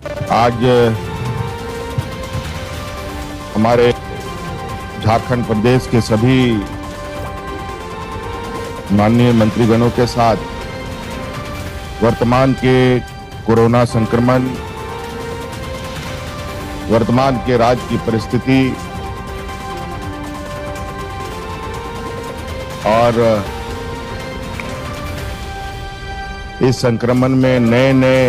आज हमारे झारखंड प्रदेश के सभी माननीय मंत्रीगणों के साथ वर्तमान के कोरोना संक्रमण, वर्तमान के राज्य की परिस्थिति और इस संक्रमण में नए नए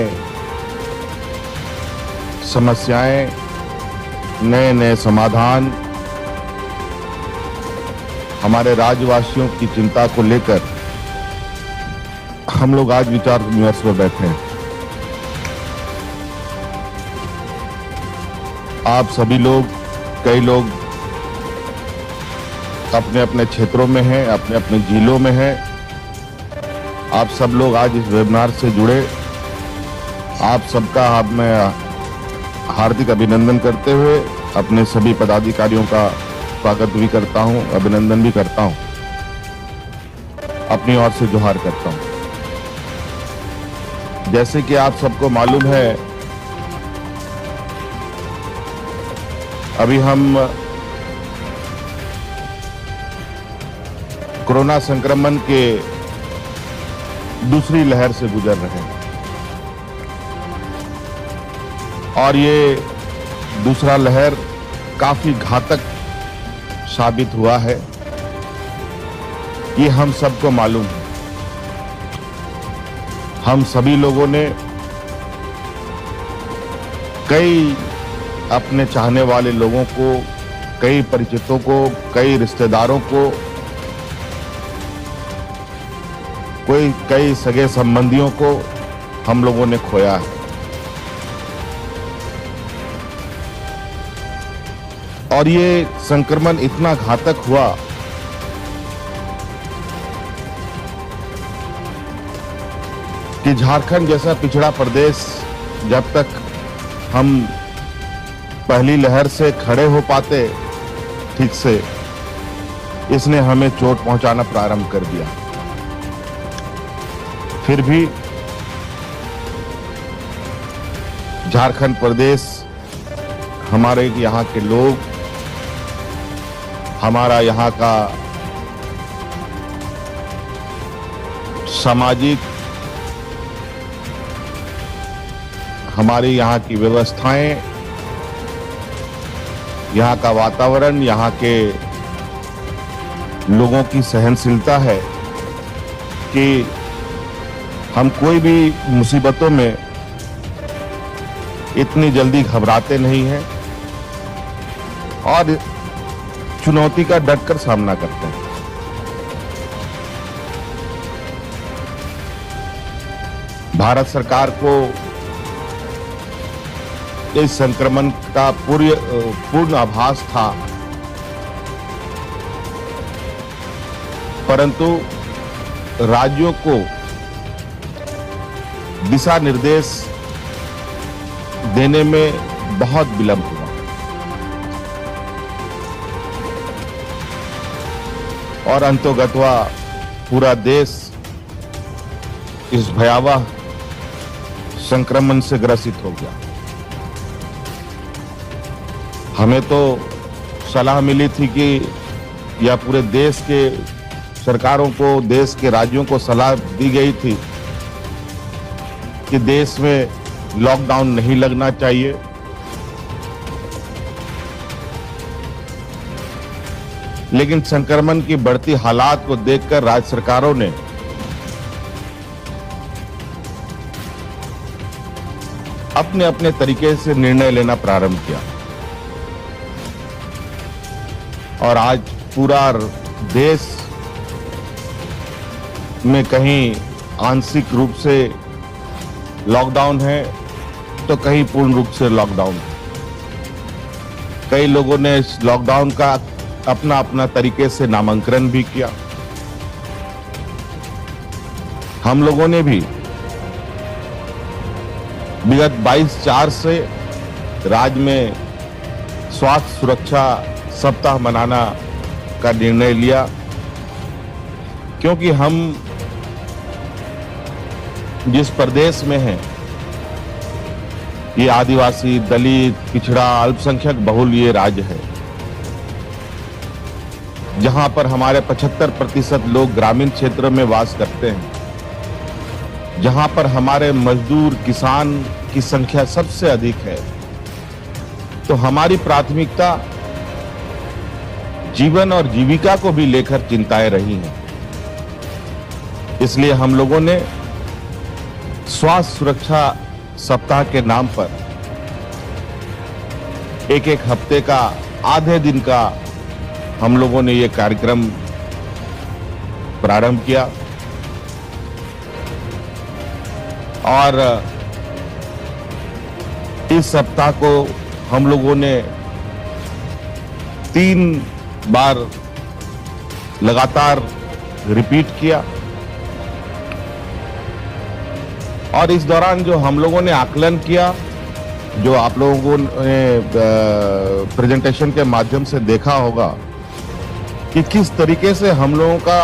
समस्याएं, नए नए समाधान हमारे राज्यवासियों की चिंता को लेकर हम लोग आज विचार विमर्श में बैठे हैं। आप सभी लोग, कई लोग अपने अपने क्षेत्रों में हैं, अपने अपने जिलों में हैं। आप सब लोग आज इस वेबिनार से जुड़े, आप सबका मैं हार्दिक अभिनंदन करते हुए अपने सभी पदाधिकारियों का स्वागत भी करता हूं, अभिनंदन भी करता हूं, अपनी ओर से जोहार करता हूं। जैसे कि आप सबको मालूम है, अभी हम कोरोना संक्रमण के दूसरी लहर से गुजर रहे हैं और ये दूसरा लहर काफी घातक साबित हुआ है, ये हम सबको मालूम है। हम सभी लोगों ने कई अपने चाहने वाले लोगों को, कई परिचितों को, कई रिश्तेदारों को, कई सगे संबंधियों को हम लोगों ने खोया है। और ये संक्रमण इतना घातक हुआ कि झारखंड जैसा पिछड़ा प्रदेश जब तक हम पहली लहर से खड़े हो पाते ठीक से, इसने हमें चोट पहुंचाना प्रारंभ कर दिया। फिर भी झारखंड प्रदेश, हमारे यहाँ के लोग, हमारा यहाँ का सामाजिक, हमारी यहाँ की व्यवस्थाएं, यहाँ का वातावरण, यहाँ के लोगों की सहनशीलता है कि हम कोई भी मुसीबतों में इतनी जल्दी घबराते नहीं हैं और चुनौती का डटकर सामना करते हैं। भारत सरकार को इस संक्रमण का पूर्ण आभास था, परंतु राज्यों को दिशा निर्देश देने में बहुत विलंब हुआ और अंतोगत्वा पूरा देश इस भयावह संक्रमण से ग्रसित हो गया। हमें तो सलाह मिली थी कि या पूरे देश के सरकारों को, देश के राज्यों को सलाह दी गई थी कि देश में लॉकडाउन नहीं लगना चाहिए। लेकिन संक्रमण की बढ़ती हालात को देखकर राज्य सरकारों ने अपने अपने तरीके से निर्णय लेना प्रारंभ किया और आज पूरा देश में कहीं आंशिक रूप से लॉकडाउन है तो कहीं पूर्ण रूप से लॉकडाउन है। कई लोगों ने इस लॉकडाउन का अपना अपना तरीके से नामांकन भी किया। हम लोगों ने भी विगत 22/4 से राज्य में स्वास्थ्य सुरक्षा सप्ताह मनाना का निर्णय लिया, क्योंकि हम जिस प्रदेश में हैं ये आदिवासी, दलित, पिछड़ा, अल्पसंख्यक बहुल ये राज्य है, जहां पर हमारे 75% लोग ग्रामीण क्षेत्रों में वास करते हैं, जहां पर हमारे मजदूर, किसान की संख्या सबसे अधिक है। तो हमारी प्राथमिकता जीवन और जीविका को भी लेकर चिंताएं रही हैं। इसलिए हम लोगों ने स्वास्थ्य सुरक्षा सप्ताह के नाम पर एक हफ्ते का, आधे दिन का हम लोगों ने ये कार्यक्रम प्रारंभ किया और इस सप्ताह को हम लोगों ने 3 बार लगातार रिपीट किया और इस दौरान जो हम लोगों ने आकलन किया, जो आप लोगों ने प्रेजेंटेशन के माध्यम से देखा होगा कि किस तरीके से हम लोगों का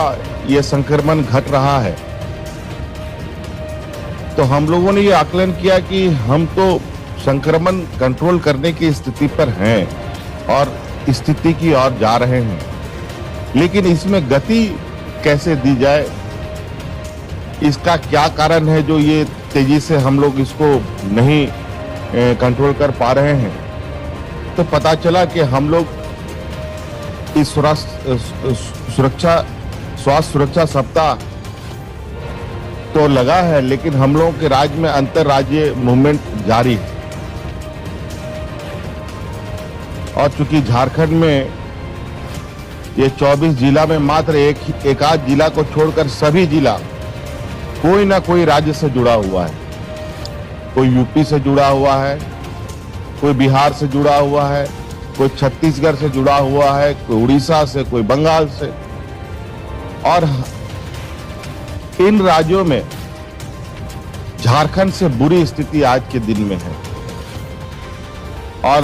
ये संक्रमण घट रहा है, तो हम लोगों ने ये आकलन किया कि हम तो संक्रमण कंट्रोल करने की स्थिति पर हैं और स्थिति की ओर जा रहे हैं, लेकिन इसमें गति कैसे दी जाए, इसका क्या कारण है जो ये तेजी से हम लोग इसको नहीं कंट्रोल कर पा रहे हैं। तो पता चला कि हम लोग इस स्वास्थ्य सुरक्षा सप्ताह तो लगा है, लेकिन हम लोगों के राज्य में अंतरराज्यीय मूवमेंट जारी है। और चूंकि झारखंड में ये 24 जिला में मात्र एक आध जिला को छोड़कर सभी जिला कोई ना कोई राज्य से जुड़ा हुआ है। कोई यूपी से जुड़ा हुआ है, कोई बिहार से जुड़ा हुआ है, कोई छत्तीसगढ़ से जुड़ा हुआ है, कोई उड़ीसा से, कोई बंगाल से। और इन राज्यों में झारखंड से बुरी स्थिति आज के दिन में है। और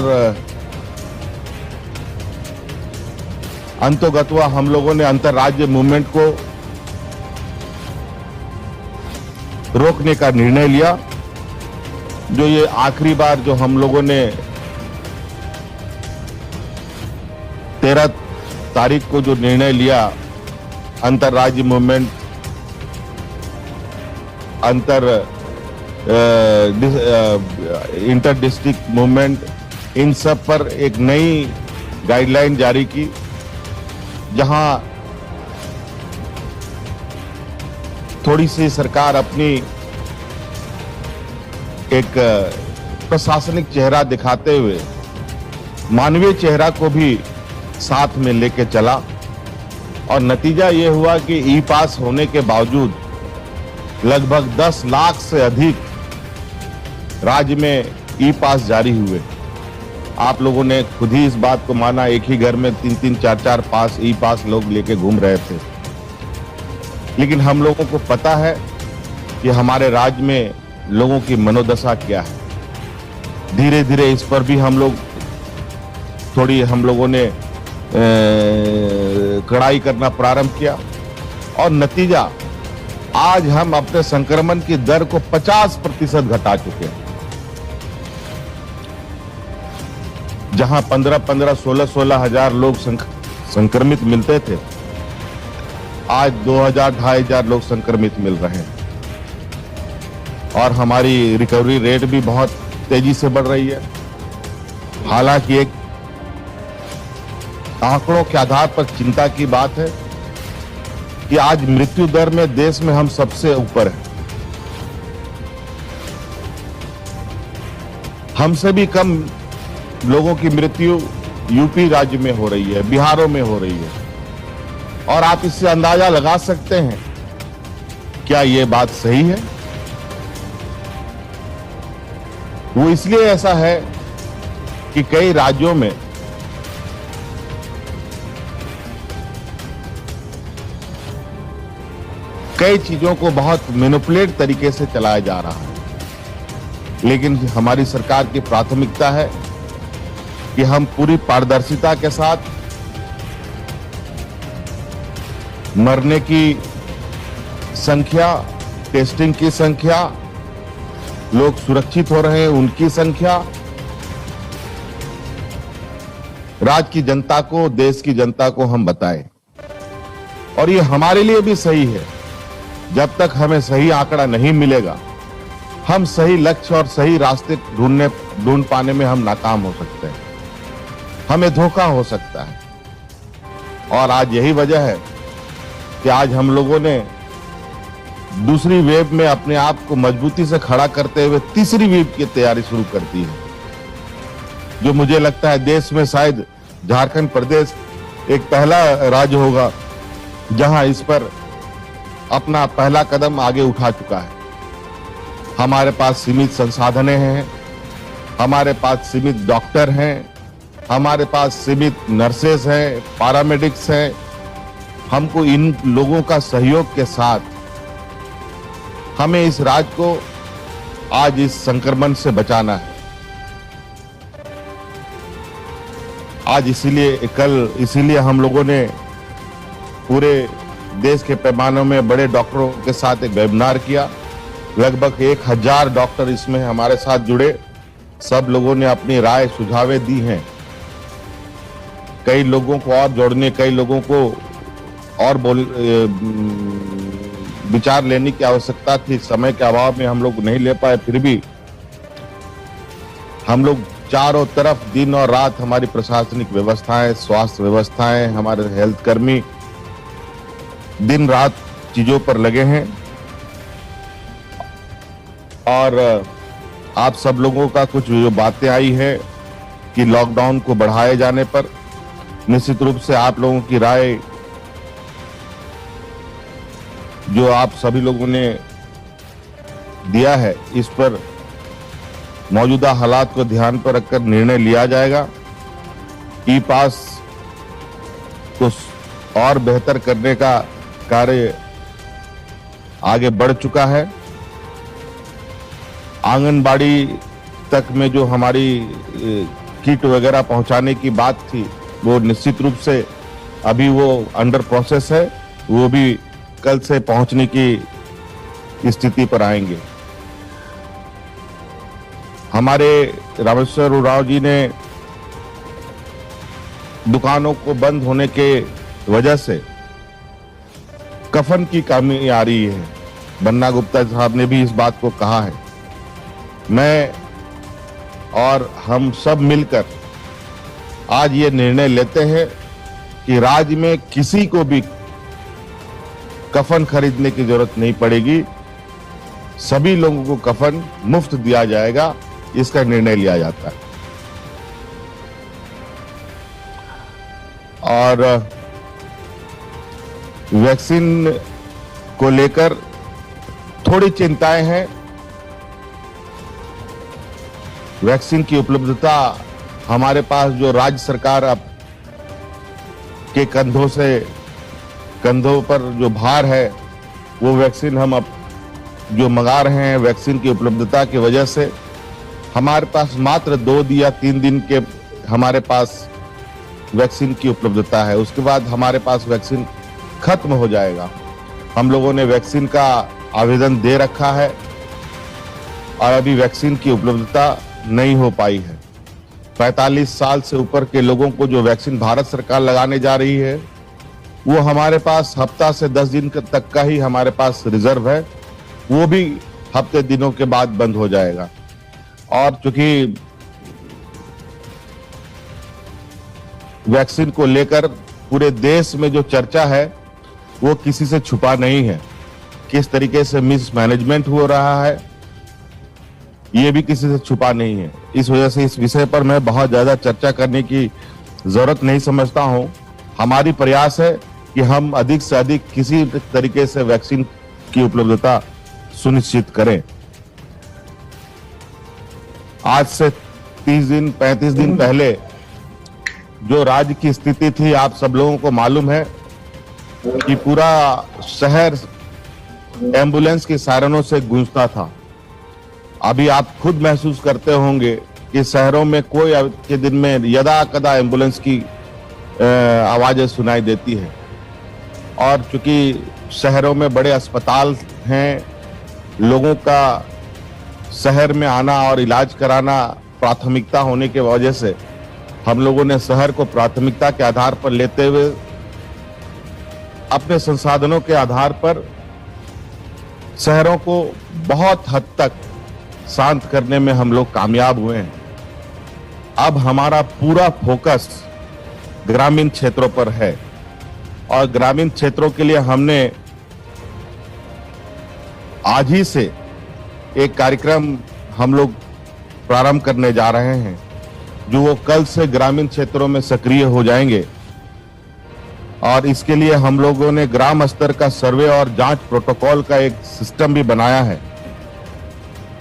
अंतोगत्वा हम लोगों ने अंतरराज्य मूवमेंट को रोकने का निर्णय लिया। जो ये आखिरी बार जो हम लोगों ने 13 तारीख को जो निर्णय लिया, अंतरराज्य मूवमेंट, इंटर डिस्ट्रिक्ट मूवमेंट, इन सब पर एक नई गाइडलाइन जारी की, जहां थोड़ी सी सरकार अपनी एक प्रशासनिक चेहरा दिखाते हुए मानवीय चेहरा को भी साथ में लेके चला। और नतीजा ये हुआ कि ई पास होने के बावजूद लगभग 10 लाख से अधिक राज्य में ई पास जारी हुए। आप लोगों ने खुद ही इस बात को माना, एक ही घर में 3-3, 4-4 पास ई पास लोग लेके घूम रहे थे। लेकिन हम लोगों को पता है कि हमारे राज्य में लोगों की मनोदशा क्या है। धीरे धीरे इस पर भी हम लोगों ने कड़ाई करना प्रारंभ किया और नतीजा आज हम अपने संक्रमण की दर को 50% घटा चुके हैं। जहां 15-15, 16-16 हजार लोग संक्रमित मिलते थे, आज 2000-2500 लोग संक्रमित मिल रहे हैं। और हमारी रिकवरी रेट भी बहुत तेजी से बढ़ रही है। हालांकि एक आंकड़ों के आधार पर चिंता की बात है कि आज मृत्यु दर में देश में हम सबसे ऊपर हैं। हमसे भी कम लोगों की मृत्यु यूपी राज्य में हो रही है, बिहारों में हो रही है। और आप इससे अंदाजा लगा सकते हैं क्या ये बात सही है। वो इसलिए ऐसा है कि कई राज्यों में कई चीजों को बहुत मैनिपुलेट तरीके से चलाया जा रहा है। लेकिन हमारी सरकार की प्राथमिकता है कि हम पूरी पारदर्शिता के साथ मरने की संख्या, टेस्टिंग की संख्या, लोग सुरक्षित हो रहे हैं, उनकी संख्या राज्य की जनता को, देश की जनता को हम बताएं। और ये हमारे लिए भी सही है। जब तक हमें सही आंकड़ा नहीं मिलेगा, हम सही लक्ष्य और सही रास्ते ढूंढ पाने में हम नाकाम हो सकते हैं, हमें धोखा हो सकता है। और आज यही वजह है कि आज हम लोगों ने दूसरी वेव में अपने आप को मजबूती से खड़ा करते हुए तीसरी वेव की तैयारी शुरू कर दी है, जो मुझे लगता है देश में शायद झारखंड प्रदेश एक पहला राज्य होगा जहां इस पर अपना पहला कदम आगे उठा चुका है। हमारे पास सीमित संसाधन हैं, हमारे पास सीमित डॉक्टर हैं, हमारे पास सीमित नर्सेस हैं, पैरामेडिक्स हैं। हमको इन लोगों का सहयोग के साथ हमें इस राज्य को आज इस संक्रमण से बचाना है। आज इसीलिए हम लोगों ने पूरे देश के पैमानों में बड़े डॉक्टरों के साथ एक वेबिनार किया। लगभग 1000 डॉक्टर इसमें हमारे साथ जुड़े। सब लोगों ने अपनी राय सुझावें दी हैं। कई लोगों को और जोड़ने, कई लोगों को और विचार लेने की आवश्यकता थी। समय के अभाव में हम लोग नहीं ले पाए, फिर भी हम लोग चारों तरफ दिन और रात हमारी प्रशासनिक व्यवस्थाएं, स्वास्थ्य व्यवस्थाएं, हमारे हेल्थ कर्मी दिन रात चीजों पर लगे हैं। और आप सब लोगों का कुछ जो बातें आई है कि लॉकडाउन को बढ़ाए जाने पर, निश्चित रूप से आप लोगों की राय जो आप सभी लोगों ने दिया है, इस पर मौजूदा हालात को ध्यान पर रखकर निर्णय लिया जाएगा। ई पास को और बेहतर करने का कार्य आगे बढ़ चुका है। आंगनबाड़ी तक में जो हमारी किट वगैरह पहुंचाने की बात थी, वो निश्चित रूप से अभी वो अंडर प्रोसेस है। वो भी कल से पहुंचने की स्थिति पर आएंगे। हमारे रामेश्वर उरांव जी ने दुकानों को बंद होने के वजह से कफन की कमी आ रही है। बन्ना गुप्ता साहब ने भी इस बात को कहा है। मैं और हम सब मिलकर आज ये निर्णय लेते हैं कि राज्य में किसी को भी कफन खरीदने की जरूरत नहीं पड़ेगी। सभी लोगों को कफन मुफ्त दिया जाएगा, इसका निर्णय लिया जाता है। और वैक्सीन को लेकर थोड़ी चिंताएं हैं। वैक्सीन की उपलब्धता हमारे पास जो राज्य सरकार अब के कंधों पर जो भार है, वो वैक्सीन हम अब जो मंगा रहे हैं, वैक्सीन की उपलब्धता की वजह से हमारे पास मात्र 2 या 3 दिन के हमारे पास वैक्सीन की उपलब्धता है। उसके बाद हमारे पास वैक्सीन खत्म हो जाएगा। हम लोगों ने वैक्सीन का आवेदन दे रखा है और अभी वैक्सीन की उपलब्धता नहीं हो पाई है। 45 साल से ऊपर के लोगों को जो वैक्सीन भारत सरकार लगाने जा रही है, वो हमारे पास हफ्ता से 10 दिन तक का ही हमारे पास रिजर्व है। वो भी हफ्ते दिनों के बाद बंद हो जाएगा। और चूंकि वैक्सीन को लेकर पूरे देश में जो चर्चा है, वो किसी से छुपा नहीं है। किस तरीके से मिसमैनेजमेंट हो रहा है, ये भी किसी से छुपा नहीं है। इस वजह से इस विषय पर मैं बहुत ज्यादा चर्चा करने की जरूरत नहीं समझता हूं। हमारी प्रयास है कि हम अधिक से अधिक किसी तरीके से वैक्सीन की उपलब्धता सुनिश्चित करें। आज से 35 दिन पहले जो राज्य की स्थिति थी, आप सब लोगों को मालूम है कि पूरा शहर एम्बुलेंस की सायरनों से गूंजता था। अभी आप खुद महसूस करते होंगे कि शहरों में कोई के दिन में यदा कदा एम्बुलेंस की आवाजें सुनाई देती है। और चूंकि शहरों में बड़े अस्पताल हैं, लोगों का शहर में आना और इलाज कराना प्राथमिकता होने की वजह से हम लोगों ने शहर को प्राथमिकता के आधार पर लेते हुए अपने संसाधनों के आधार पर शहरों को बहुत हद तक शांत करने में हम लोग कामयाब हुए हैं। अब हमारा पूरा फोकस ग्रामीण क्षेत्रों पर है और ग्रामीण क्षेत्रों के लिए हमने आज ही से एक कार्यक्रम हम लोग प्रारंभ करने जा रहे हैं, जो वो कल से ग्रामीण क्षेत्रों में सक्रिय हो जाएंगे। और इसके लिए हम लोगों ने ग्राम स्तर का सर्वे और जांच प्रोटोकॉल का एक सिस्टम भी बनाया है,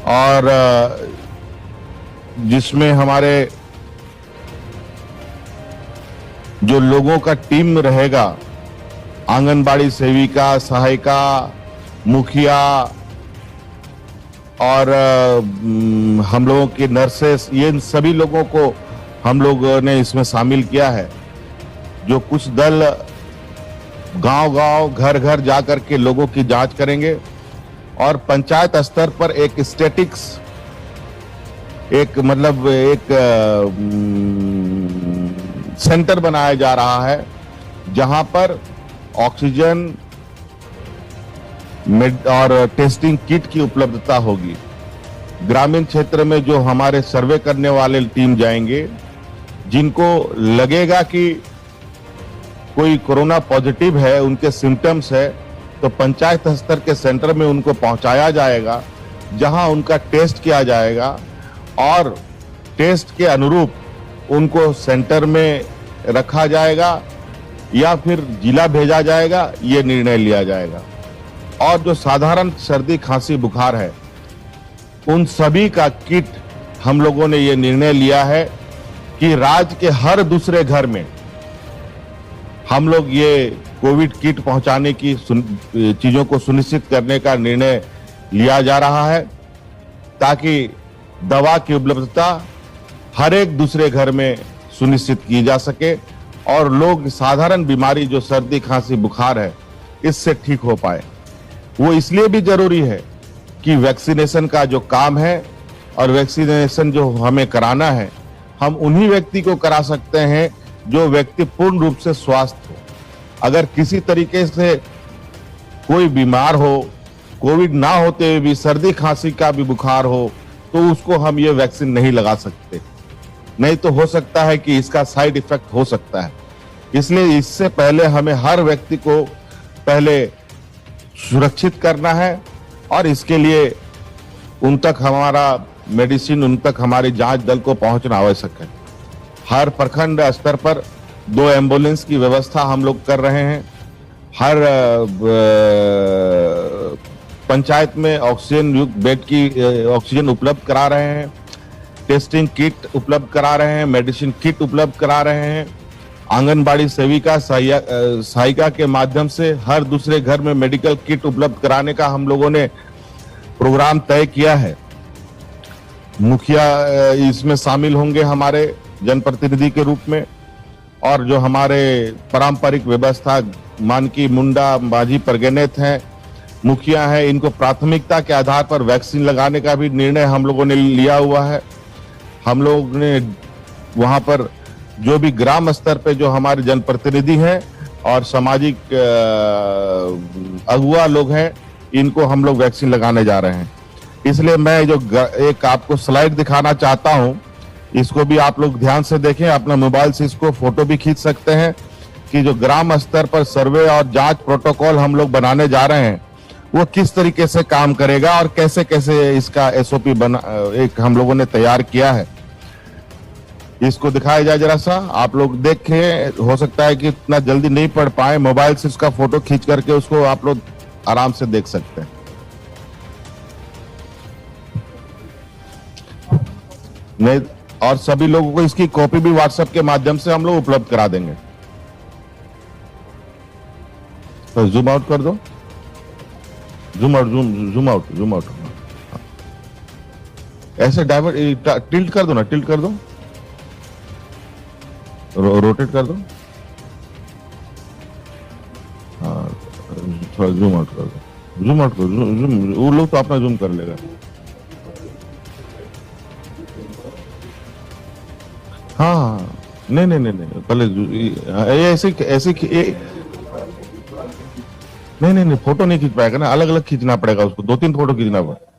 और जिसमें हमारे जो लोगों का टीम रहेगा, आंगनबाड़ी सेविका, सहायिका, मुखिया और हम लोगों के नर्सेस, ये इन सभी लोगों को हम लोगों ने इसमें शामिल किया है। जो कुछ दल गांव-गांव, घर-घर जाकर के लोगों की जांच करेंगे और पंचायत स्तर पर एक स्टैटिक्स, एक सेंटर बनाया जा रहा है, जहां पर ऑक्सीजन और टेस्टिंग किट की उपलब्धता होगी। ग्रामीण क्षेत्र में जो हमारे सर्वे करने वाले टीम जाएंगे, जिनको लगेगा कि कोई कोरोना पॉजिटिव है, उनके सिम्टम्स है, तो पंचायत स्तर के सेंटर में उनको पहुंचाया जाएगा, जहां उनका टेस्ट किया जाएगा और टेस्ट के अनुरूप उनको सेंटर में रखा जाएगा या फिर जिला भेजा जाएगा, ये निर्णय लिया जाएगा। और जो साधारण सर्दी, खांसी, बुखार है, उन सभी का किट हम लोगों ने ये निर्णय लिया है कि राज्य के हर दूसरे घर में हम लोग ये कोविड किट पहुंचाने की चीजों को सुनिश्चित करने का निर्णय लिया जा रहा है, ताकि दवा की उपलब्धता हर एक दूसरे घर में सुनिश्चित की जा सके और लोग साधारण बीमारी जो सर्दी, खांसी, बुखार है, इससे ठीक हो पाए। वो इसलिए भी जरूरी है कि वैक्सीनेशन का जो काम है और वैक्सीनेशन जो हमें कराना है, हम उन्हीं व्यक्ति को करा सकते हैं जो व्यक्ति पूर्ण रूप से स्वस्थ हो। अगर किसी तरीके से कोई बीमार हो, कोविड ना होते हुए भी सर्दी, खांसी का भी बुखार हो, तो उसको हम ये वैक्सीन नहीं लगा सकते। नहीं तो हो सकता है कि इसका साइड इफेक्ट हो सकता है। इसलिए इससे पहले हमें हर व्यक्ति को पहले सुरक्षित करना है और इसके लिए उन तक हमारा मेडिसिन, उन तक हमारी जांच दल को पहुंचना आवश्यक है। हर प्रखंड स्तर पर 2 एम्बुलेंस की व्यवस्था हम लोग कर रहे हैं। हर पंचायत में ऑक्सीजन युक्त बेड की ऑक्सीजन उपलब्ध करा रहे हैं, टेस्टिंग किट उपलब्ध करा रहे हैं, मेडिसिन किट उपलब्ध करा रहे हैं। आंगनबाड़ी सेविका, सहायिका के माध्यम से हर दूसरे घर में मेडिकल किट उपलब्ध कराने का हम लोगों ने प्रोग्राम तय किया है। मुखिया इसमें शामिल होंगे हमारे जनप्रतिनिधि के रूप में, और जो हमारे पारंपरिक व्यवस्था मानकी, मुंडा, माझी, परगनेत हैं, मुखिया हैं, इनको प्राथमिकता के आधार पर वैक्सीन लगाने का भी निर्णय हम लोगों ने लिया हुआ है। हम लोग ने वहां पर जो भी ग्राम स्तर पे जो हमारे जनप्रतिनिधि हैं और सामाजिक अगुआ लोग हैं, इनको हम लोग वैक्सीन लगाने जा रहे हैं। इसलिए मैं जो एक आपको स्लाइड दिखाना चाहता हूं, इसको भी आप लोग ध्यान से देखें। अपना मोबाइल से इसको फोटो भी खींच सकते हैं कि जो ग्राम स्तर पर सर्वे और जांच प्रोटोकॉल हम लोग बनाने जा रहे हैं, वो किस तरीके से काम करेगा और कैसे कैसे इसका एसओपी एक हम लोगों ने तैयार किया है। इसको दिखाया जाए जरा सा, आप लोग देखें। हो सकता है कि इतना जल्दी नहीं पढ़ पाए, मोबाइल से इसका फोटो खींच करके उसको आप लोग आराम से देख सकते हैं। नहीं, और सभी लोगों को इसकी कॉपी भी व्हाट्सएप के माध्यम से हम लोग उपलब्ध करा देंगे। तो जूम आउट कर दो, जूम आउट। ऐसे डाइवर्ट, टिल्ट कर दो ना, टिल्ट कर दो, रोटेट कर दो, हाँ, थोड़ा जूम आउट कर दो, वो लोग तो अपना जूम कर लेगा। हाँ हाँ, नहीं नहीं नहीं नहीं, पहले ये ऐसे ऐसे नहीं नहीं नहीं, फोटो नहीं खींच पाएगा ना, अलग अलग खींचना पड़ेगा उसको, 2-3 फोटो खींचना पड़ेगा।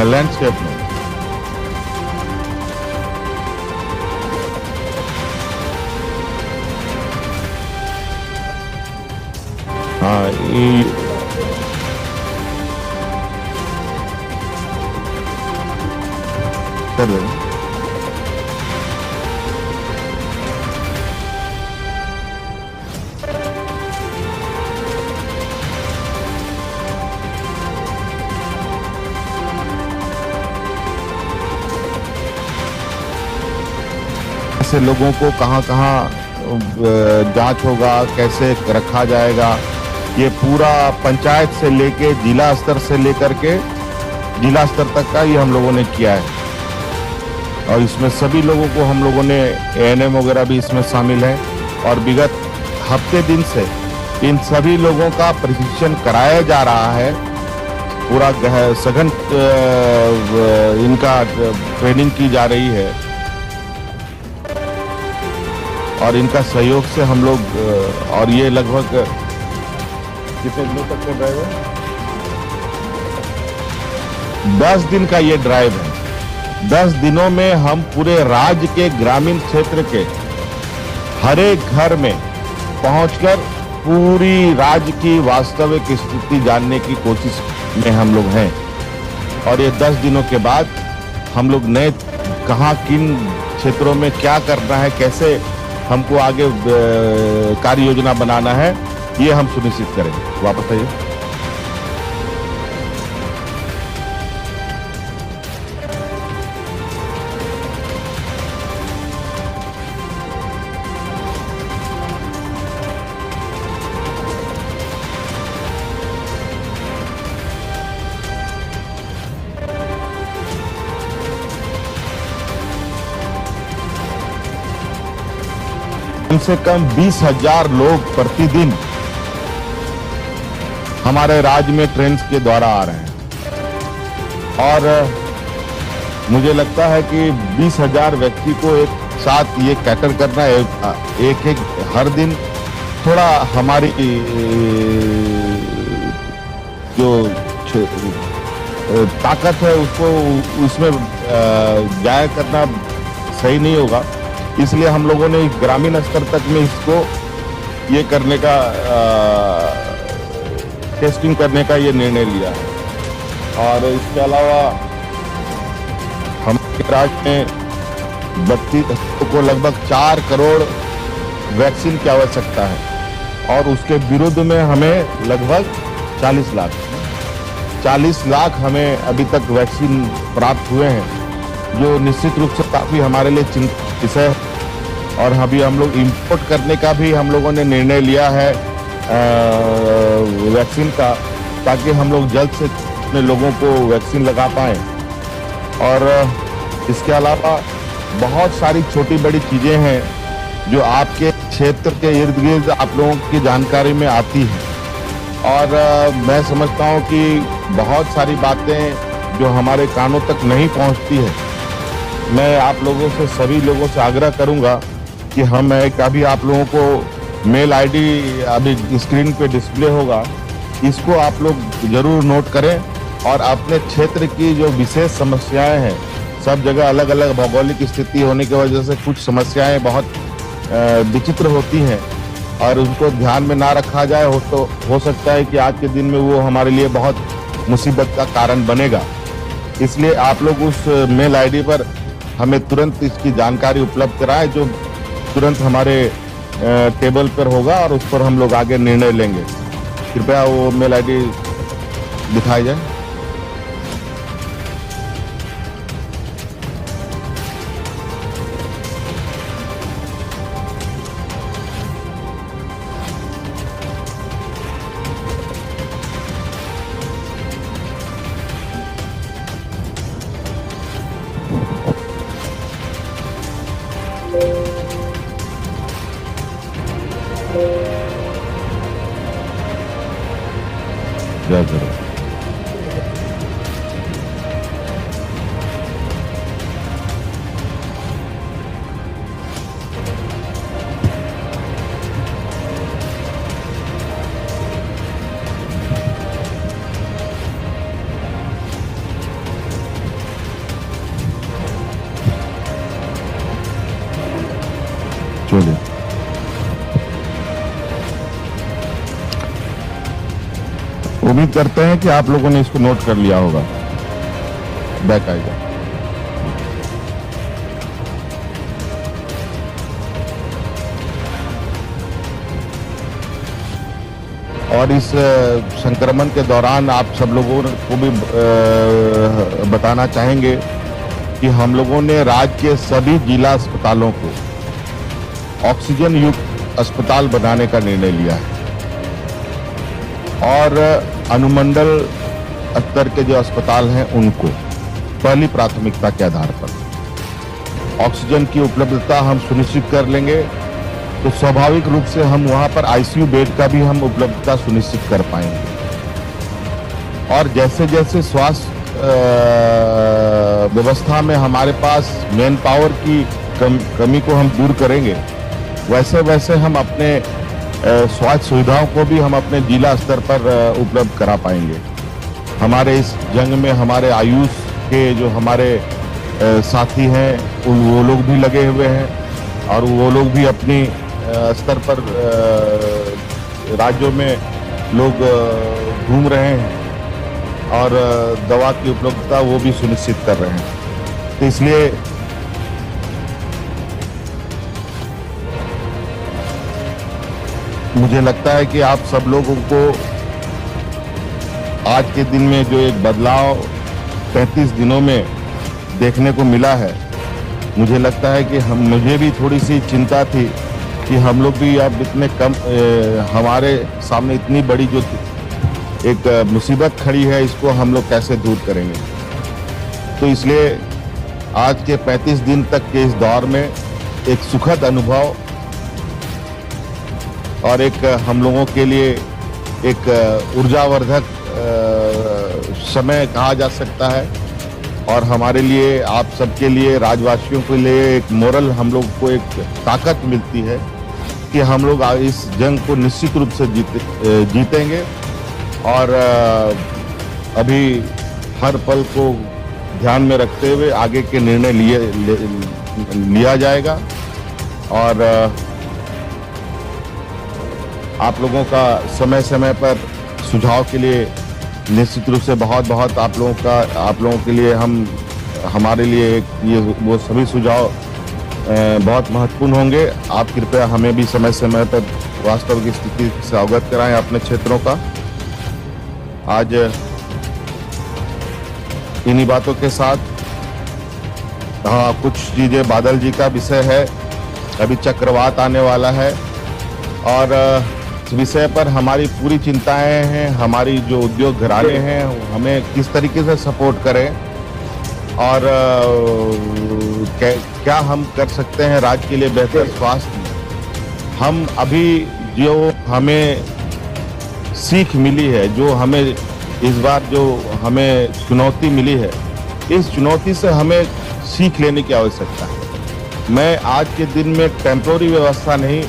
लैंडस्केप में हाँ कर देना। ऐसे लोगों को कहाँ कहाँ जांच होगा, कैसे रखा जाएगा, ये पूरा पंचायत से लेके जिला स्तर से लेकर के जिला स्तर तक का ये हम लोगों ने किया है। और इसमें सभी लोगों को हम लोगों ने एएनएम वगैरह भी इसमें शामिल है। और विगत हफ्ते दिन से इन सभी लोगों का प्रशिक्षण कराया जा रहा है। पूरा सघन इनका ट्रेनिंग की जा रही है और इनका सहयोग से हम लोग और ये लगभग कितने दिनों तक का ड्राइव है? 10 दिन का ये ड्राइव है। 10 दिनों में हम पूरे राज्य के ग्रामीण क्षेत्र के हर एक घर में पहुंचकर पूरी राज्य की वास्तविक स्थिति जानने की कोशिश में हम लोग हैं। और ये 10 दिनों के बाद हम लोग नए कहाँ किन क्षेत्रों में क्या करना है, कैसे हमको आगे कार्य योजना बनाना है, ये हम सुनिश्चित करेंगे। वापस आइए। कम से कम 20,000 लोग प्रतिदिन हमारे राज्य में ट्रेन के द्वारा आ रहे हैं। और मुझे लगता है कि 20,000 व्यक्ति को एक साथ ये कैटर करना एक हर दिन थोड़ा हमारी जो ताकत है उसको उसमें जाया करना सही नहीं होगा। इसलिए हम लोगों ने ग्रामीण स्तर तक में इसको ये करने का टेस्टिंग करने का ये निर्णय लिया है। और इसके अलावा हमारे राज्य में 32 को लगभग 4 करोड़ वैक्सीन की आवश्यकता है और उसके विरुद्ध में हमें लगभग 40 लाख हमें अभी तक वैक्सीन प्राप्त हुए हैं, जो निश्चित रूप से काफी हमारे लिए चिंतित विषय है। और अभी हम लोग इंपोर्ट करने का भी हम लोगों ने निर्णय लिया है वैक्सीन का, ताकि हम लोग जल्द से अपने लोगों को वैक्सीन लगा पाएं। और इसके अलावा बहुत सारी छोटी बड़ी चीजें हैं जो आपके क्षेत्र के इर्द गिर्द आप लोगों की जानकारी में आती है। और मैं समझता हूं कि बहुत सारी बातें जो हमारे कानों तक नहीं पहुंचती है, मैं आप लोगों से सभी लोगों से आग्रह करूंगा कि हम एक अभी आप लोगों को मेल आईडी अभी स्क्रीन पे डिस्प्ले होगा, इसको आप लोग जरूर नोट करें। और अपने क्षेत्र की जो विशेष समस्याएं हैं, सब जगह अलग अलग भौगोलिक स्थिति होने की वजह से कुछ समस्याएं बहुत विचित्र होती हैं और उनको ध्यान में ना रखा जाए तो हो सकता है कि आज के दिन में वो हमारे लिए बहुत मुसीबत का कारण बनेगा। इसलिए आप लोग उस मेल आईडी पर हमें तुरंत इसकी जानकारी उपलब्ध कराएं, जो तुरंत हमारे टेबल पर होगा और उस पर हम लोग आगे निर्णय लेंगे। कृपया वो मेल आईडी दिखाई जाए। जय जरूर। उम्मीद करते हैं कि आप लोगों ने इसको नोट कर लिया होगा। बैक आएगा। और इस संक्रमण के दौरान आप सब लोगों को भी बताना चाहेंगे कि हम लोगों ने राज्य के सभी जिला अस्पतालों को ऑक्सीजन युक्त अस्पताल बनाने का निर्णय लिया है और अनुमंडल स्तर के जो अस्पताल हैं उनको पहली प्राथमिकता के आधार पर ऑक्सीजन की उपलब्धता हम सुनिश्चित कर लेंगे, तो स्वाभाविक रूप से हम वहां पर आईसीयू बेड का भी हम उपलब्धता सुनिश्चित कर पाएंगे। और जैसे जैसे स्वास्थ्य व्यवस्था में हमारे पास मैन पावर की कमी को हम दूर करेंगे, वैसे वैसे हम अपने स्वास्थ्य सुविधाओं को भी हम अपने जिला स्तर पर उपलब्ध करा पाएंगे। हमारे इस जंग में हमारे आयुष के जो हमारे साथी हैं वो लोग भी लगे हुए हैं और वो लोग भी अपनी स्तर पर राज्यों में लोग घूम रहे हैं और दवा की उपलब्धता वो भी सुनिश्चित कर रहे हैं। तो इसलिए मुझे लगता है कि आप सब लोगों को आज के दिन में जो एक बदलाव 35 दिनों में देखने को मिला है, मुझे लगता है कि मुझे भी थोड़ी सी चिंता थी कि हम लोग भी अब इतने कम हमारे सामने इतनी बड़ी जो एक मुसीबत खड़ी है, इसको हम लोग कैसे दूर करेंगे। तो इसलिए आज के 35 दिन तक के इस दौर में एक सुखद अनुभव और एक हम लोगों के लिए एक ऊर्जावर्धक समय कहा जा सकता है और हमारे लिए, आप सबके लिए, राज्यवासियों के लिए एक मोरल हम लोग को एक ताकत मिलती है कि हम लोग इस जंग को निश्चित रूप से जीतेंगे और अभी हर पल को ध्यान में रखते हुए आगे के निर्णय लिया जाएगा। और आप लोगों का समय समय पर सुझाव के लिए निश्चित रूप से बहुत बहुत आप लोगों के लिए हमारे लिए ये वो सभी सुझाव बहुत महत्वपूर्ण होंगे। आप कृपया हमें भी समय समय पर वास्तविक स्थिति से अवगत कराएं अपने क्षेत्रों का। आज इन्हीं बातों के साथ कुछ चीजें, बादल जी का विषय है, अभी चक्रवात आने वाला है और इस विषय पर हमारी पूरी चिंताएं हैं। हमारी जो उद्योग घराने हैं हमें किस तरीके से सपोर्ट करें और क्या हम कर सकते हैं राज्य के लिए बेहतर स्वास्थ्य। हम अभी जो हमें सीख मिली है, जो हमें इस बार जो हमें चुनौती मिली है, इस चुनौती से हमें सीख लेने की आवश्यकता है। मैं आज के दिन में टेम्पोररी व्यवस्था नहीं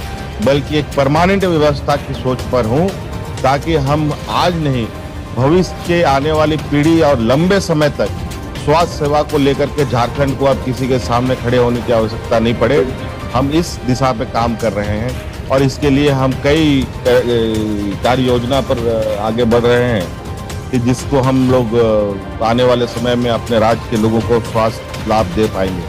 बल्कि एक परमानेंट व्यवस्था की सोच पर हूं, ताकि हम आज नहीं, भविष्य के आने वाली पीढ़ी और लंबे समय तक स्वास्थ्य सेवा को लेकर के झारखंड को अब किसी के सामने खड़े होने की आवश्यकता नहीं पड़े। हम इस दिशा पे काम कर रहे हैं और इसके लिए हम कई कार्य योजना पर आगे बढ़ रहे हैं कि जिसको हम लोग आने वाले समय में अपने राज्य के लोगों को स्वास्थ्य लाभ दे पाएंगे।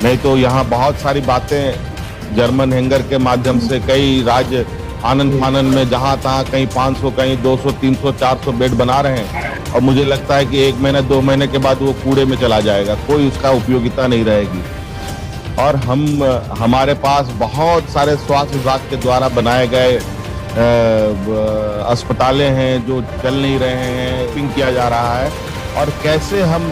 नहीं तो यहाँ बहुत सारी बातें जर्मन हैंगर के माध्यम से कई राज्य आनंद फानन में जहां तहां कहीं 500, कहीं 200, 300, 400 बेड बना रहे हैं और मुझे लगता है कि 1 महीने 2 महीने के बाद वो कूड़े में चला जाएगा, कोई उसका उपयोगिता नहीं रहेगी। और हमारे पास बहुत सारे स्वास्थ्य विभाग के द्वारा बनाए गए अस्पतालें हैं जो चल नहीं रहे हैं, पिंग किया जा रहा है और कैसे हम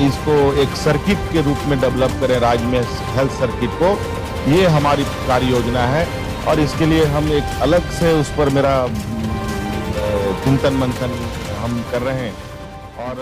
इसको एक सर्किट के रूप में डेवलप करें राज्य में, हेल्थ सर्किट को, ये हमारी कार्य योजना है। और इसके लिए हम एक अलग से उस पर मेरा चिंतन मंथन हम कर रहे हैं और